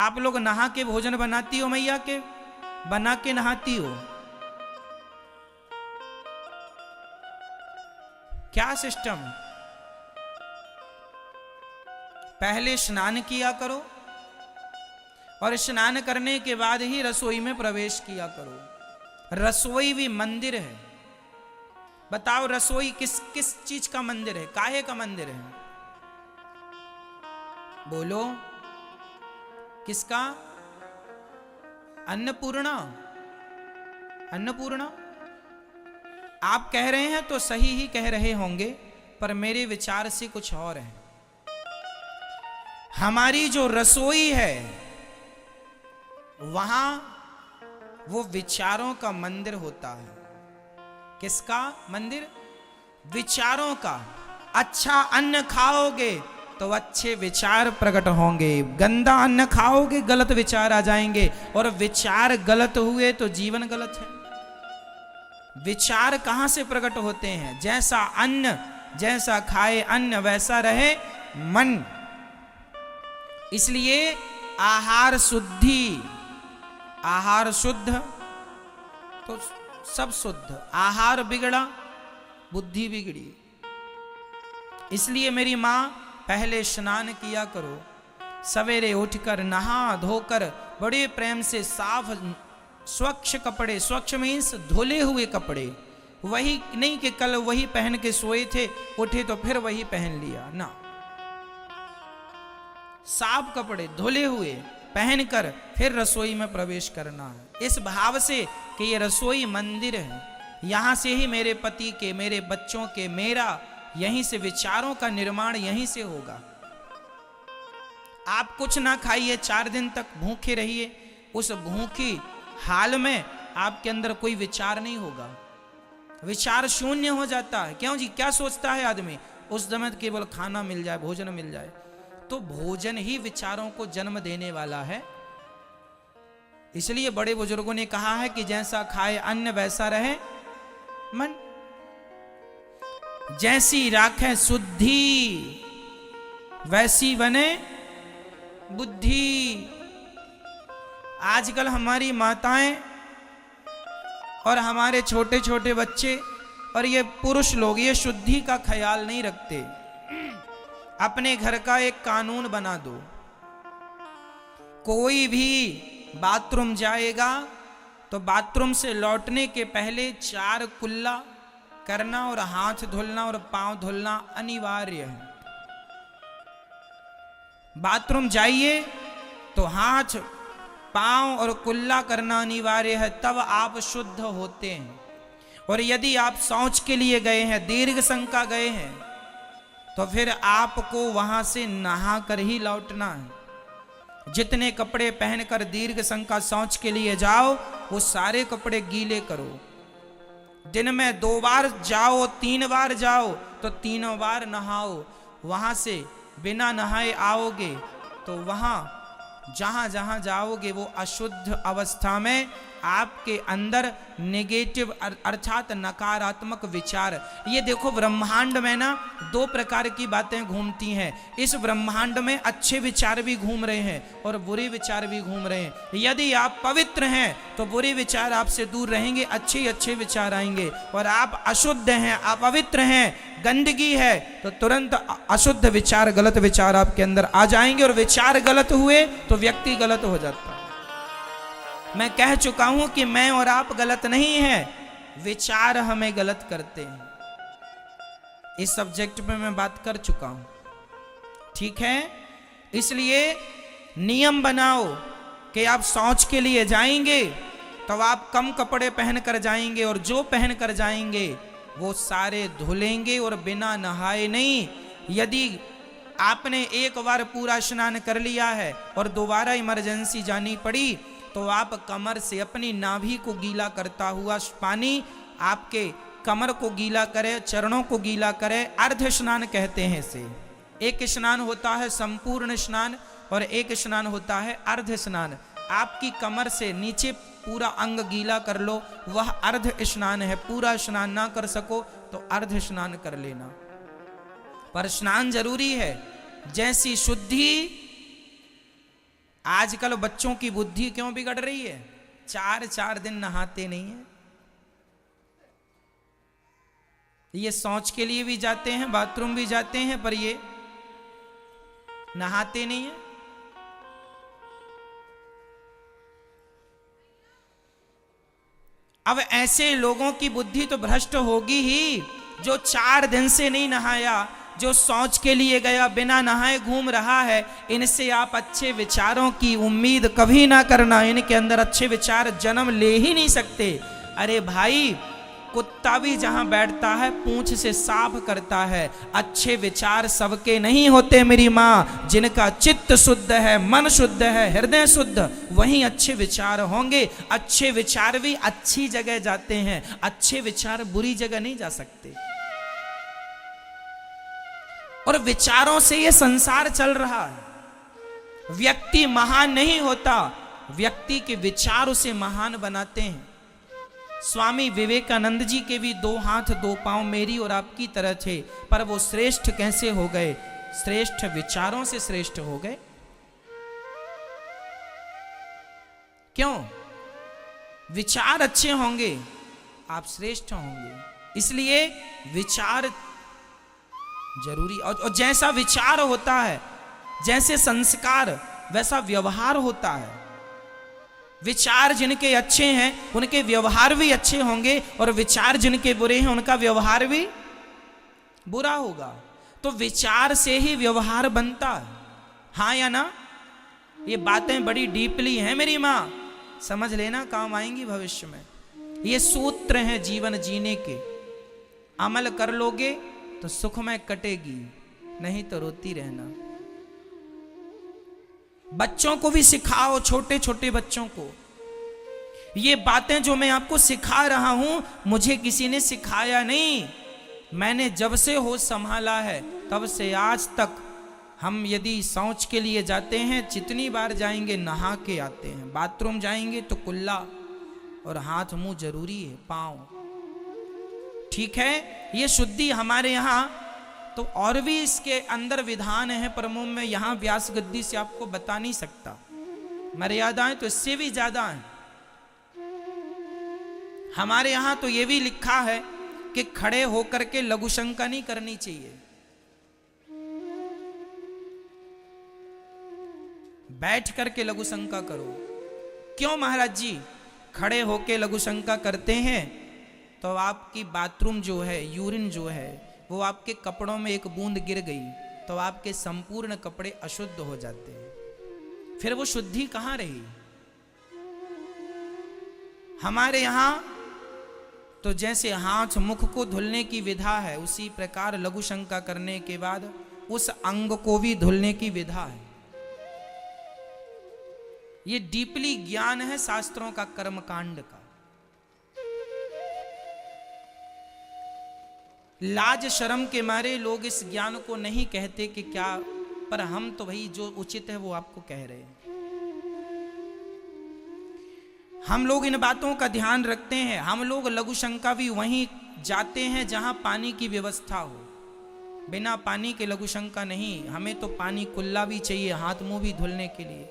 आप लोग नहा के भोजन बनाती हो मैया के, बना के नहाती हो? क्या सिस्टम? पहले स्नान किया करो और स्नान करने के बाद ही रसोई में प्रवेश किया करो। रसोई भी मंदिर है। बताओ रसोई किस किस चीज का मंदिर है, काहे का मंदिर है? बोलो किसका? अन्नपूर्णा। अन्नपूर्णा आप कह रहे हैं तो सही ही कह रहे होंगे, पर मेरे विचार से कुछ और है। हमारी जो रसोई है वहां वो विचारों का मंदिर होता है। किसका मंदिर? विचारों का। अच्छा अन्न खाओगे तो अच्छे विचार प्रकट होंगे, गंदा अन्न खाओगे गलत विचार आ जाएंगे, और विचार गलत हुए तो जीवन गलत है। विचार कहां से प्रकट होते हैं? जैसा अन्न, जैसा खाए अन्न वैसा रहे मन। इसलिए आहार शुद्धि, आहार शुद्ध तो सब शुद्ध, आहार बिगड़ा बुद्धि बिगड़ी। इसलिए मेरी मां पहले स्नान किया करो, सवेरे उठकर नहा धोकर बड़े प्रेम से साफ स्वच्छ कपड़े, स्वच्छ मीन्स धुले हुए कपड़े, वही नहीं कि कल वही पहन के सोए थे, उठे तो फिर वही पहन लिया ना। साफ कपड़े धुले हुए पहनकर फिर रसोई में प्रवेश करना है, इस भाव से कि ये रसोई मंदिर है। यहां से ही मेरे पति के, मेरे बच्चों के, मेरा यहीं से विचारों का निर्माण यहीं से होगा। आप कुछ ना खाइए, 4 दिन तक भूखे रहिए, उस भूखी हाल में आपके अंदर कोई विचार नहीं होगा, विचार शून्य हो जाता है। क्यों जी? क्या सोचता है आदमी? उस समय केवल खाना मिल जाए, भोजन मिल जाए। तो भोजन ही विचारों को जन्म देने वाला है। इसलिए बड़े बुजुर्गों ने कहा है कि जैसा खाए अन्न वैसा रहे मन, जैसी राखें शुद्धि वैसी बने बुद्धि। आजकल हमारी माताएं और हमारे छोटे छोटे बच्चे और ये पुरुष लोग ये शुद्धि का ख्याल नहीं रखते। अपने घर का एक कानून बना दो, कोई भी बाथरूम जाएगा तो बाथरूम से लौटने के पहले 4 कुल्ला करना और हाथ धुलना और पांव धुलना अनिवार्य है। बाथरूम जाइए तो हाथ, पांव और कुल्ला करना अनिवार्य है, तब आप शुद्ध होते हैं। और यदि आप शौच के लिए गए हैं, दीर्घ संका गए हैं, तो फिर आपको वहां से नहा कर ही लौटना है। जितने कपड़े पहनकर दीर्घ संका शौच के लिए जाओ वो सारे कपड़े गीले करो। दिन में 2 बार जाओ, 3 बार जाओ तो 3 बार नहाओ। वहां से बिना नहाए आओगे तो वहां जहां जहां जाओगे वो अशुद्ध अवस्था में आपके अंदर नेगेटिव अर्थात नकारात्मक विचार। ये देखो ब्रह्मांड में ना 2 प्रकार की बातें घूमती हैं। इस ब्रह्मांड में अच्छे विचार भी घूम रहे हैं और बुरे विचार भी घूम रहे हैं। यदि आप पवित्र हैं तो बुरे विचार आपसे दूर रहेंगे, अच्छे अच्छे विचार आएंगे। और आप अशुद्ध हैं, अपवित्र हैं, गंदगी है, तो तुरंत अशुद्ध विचार, गलत विचार आपके अंदर आ जाएंगे। और विचार गलत हुए तो व्यक्ति गलत हो जाता है। मैं कह चुका हूं कि मैं और आप गलत नहीं हैं, विचार हमें गलत करते हैं। इस सब्जेक्ट पे मैं बात कर चुका हूं, ठीक है? इसलिए नियम बनाओ कि आप शौच के लिए जाएंगे तो आप कम कपड़े पहन कर जाएंगे, और जो पहन कर जाएंगे वो सारे धुलेंगे और बिना नहाए नहीं। यदि आपने एक बार पूरा स्नान कर लिया है और दोबारा इमरजेंसी जानी पड़ी तो आप कमर से अपनी नाभि को गीला करता हुआ पानी आपके कमर को गीला करे, चरणों को गीला करे। अर्ध स्नान कहते हैं इसे। एक स्नान होता है संपूर्ण स्नान और एक स्नान होता है अर्ध स्नान। आपकी कमर से नीचे पूरा अंग गीला कर लो, वह अर्ध स्नान है। पूरा स्नान ना कर सको तो अर्ध स्नान कर लेना, पर स्नान जरूरी है। जैसी शुद्धि आजकल बच्चों की बुद्धि क्यों बिगड़ रही है? 4-4 दिन नहाते नहीं है। ये शौच के लिए भी जाते हैं, बाथरूम भी जाते हैं, पर ये नहाते नहीं है। अब ऐसे लोगों की बुद्धि तो भ्रष्ट होगी ही, जो 4 दिन से नहीं नहाया, जो शौच के लिए गया बिना नहाए घूम रहा है। इनसे आप अच्छे विचारों की उम्मीद कभी ना करना, इनके अंदर अच्छे विचार जन्म ले ही नहीं सकते। अरे भाई, कुत्ता भी जहां बैठता है पूंछ से साफ करता है। अच्छे विचार सबके नहीं होते मेरी माँ। जिनका चित्त शुद्ध है, मन शुद्ध है, हृदय शुद्ध, वहीं अच्छे विचार होंगे। अच्छे विचार भी अच्छी जगह जाते हैं, अच्छे विचार बुरी जगह नहीं जा सकते। और विचारों से ये संसार चल रहा है। व्यक्ति महान नहीं होता, व्यक्ति के विचार उसे महान बनाते हैं। स्वामी विवेकानंद जी के भी 2 हाथ 2 पांव मेरी और आपकी तरह थे, पर वो श्रेष्ठ कैसे हो गए? श्रेष्ठ विचारों से श्रेष्ठ हो गए। क्यों? विचार अच्छे होंगे, आप श्रेष्ठ होंगे। इसलिए विचार जरूरी। और जैसा विचार होता है, जैसे संस्कार, वैसा व्यवहार होता है। विचार जिनके अच्छे हैं उनके व्यवहार भी अच्छे होंगे, और विचार जिनके बुरे हैं उनका व्यवहार भी बुरा होगा। तो विचार से ही व्यवहार बनता है। हाँ या ना? ये बातें बड़ी डीपली हैं मेरी माँ, समझ लेना, काम आएंगी भविष्य में। ये सूत्र हैं जीवन जीने के। अमल कर लोगे तो सुखमय कटेगी, नहीं तो रोती रहना। बच्चों को भी सिखाओ, छोटे छोटे बच्चों को। ये बातें जो मैं आपको सिखा रहा हूं, मुझे किसी ने सिखाया नहीं। मैंने जब से होश संभाला है तब से आज तक हम यदि शौच के लिए जाते हैं, जितनी बार जाएंगे नहा के आते हैं। बाथरूम जाएंगे तो कुल्ला और हाथ मुंह जरूरी है, पांव। ठीक है, ये शुद्धि हमारे यहाँ तो और भी इसके अंदर विधान है, पर मैं यहां व्यास गद्दी से आपको बता नहीं सकता। मर्यादाएं तो इससे भी ज्यादा हैं। हमारे यहां तो यह भी लिखा है कि खड़े होकर के लघु शंका नहीं करनी चाहिए, बैठ करके लघु शंका करो। क्यों महाराज जी? खड़े होके लघु शंका करते हैं तो आपकी बाथरूम जो है, यूरिन जो है, वो आपके कपड़ों में एक बूंद गिर गई तो आपके संपूर्ण कपड़े अशुद्ध हो जाते हैं। फिर वो शुद्धि कहां रही? हमारे यहां तो जैसे हाथ मुख को धुलने की विधा है, उसी प्रकार लघु शंका करने के बाद उस अंग को भी धुलने की विधा है। ये डीपली ज्ञान है शास्त्रों का, कर्मकांड का। लाज शर्म के मारे लोग इस ज्ञान को नहीं कहते कि क्या, पर हम तो भाई जो उचित है वो आपको कह रहे हैं। हम लोग इन बातों का ध्यान रखते हैं। हम लोग लघु शंका भी वहीं जाते हैं जहां पानी की व्यवस्था हो। बिना पानी के लघु शंका नहीं। हमें तो पानी कुल्ला भी चाहिए हाथ मुंह भी धुलने के लिए।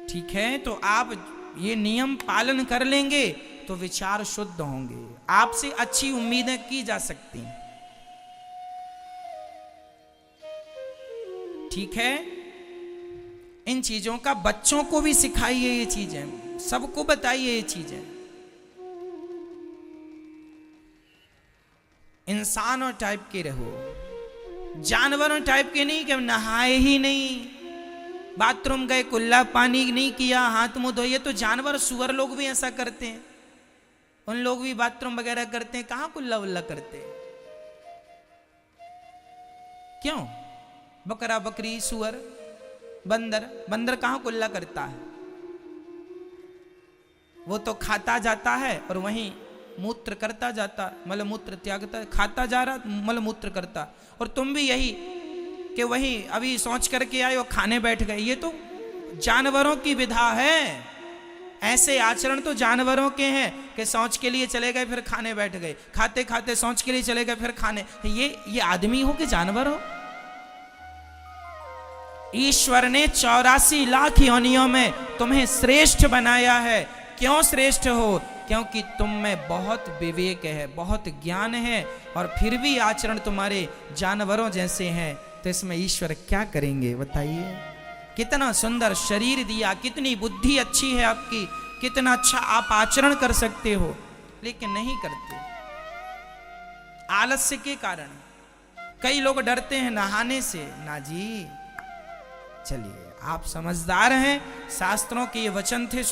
ठीक है, तो आप ये नियम पालन कर लेंगे तो विचार शुद्ध होंगे, आपसे अच्छी उम्मीदें की जा सकती हैं। ठीक है, इन चीजों का बच्चों को भी सिखाइए, ये चीजें सबको बताइए। ये चीजें इंसानों टाइप के रहो, जानवरों टाइप के नहीं कि हम नहाए ही नहीं, बाथरूम गए कुल्ला पानी नहीं किया, हाथ मुंह धोए। तो जानवर सुअर लोग भी ऐसा करते हैं, उन लोग भी बाथरूम वगैरह करते हैं, कहां कुल्ला उल्ला करते हैं? क्यों? बकरा बकरी सुअर बंदर कहां कुल्ला करता है? वो तो खाता जाता है और वहीं मूत्र करता जाता, मल मूत्र त्यागता, खाता जा रहा मल मूत्र करता। और तुम भी यही कि वही अभी सोच करके आए और खाने बैठ गए। ये तो जानवरों की विधा है। ऐसे आचरण तो जानवरों के हैं कि सोच के लिए चले गए फिर खाने बैठ गए, खाते खाते सोच के लिए चले गए फिर खाने। ये आदमी हो कि जानवर हो? ईश्वर ने 84 लाख योनियों में तुम्हें श्रेष्ठ बनाया है। क्यों श्रेष्ठ हो? क्योंकि तुम में बहुत विवेक है, बहुत ज्ञान है, और फिर भी आचरण तुम्हारे जानवरों जैसे हैं। तो इसमें ईश्वर क्या करेंगे बताइए? कितना सुंदर शरीर दिया, कितनी बुद्धि अच्छी है आपकी, कितना अच्छा आप आचरण कर सकते हो, लेकिन नहीं करते, आलस्य के कारण। कई लोग डरते हैं नहाने से। ना जी, चलिए, आप समझदार हैं, शास्त्रों के ये वचन थे।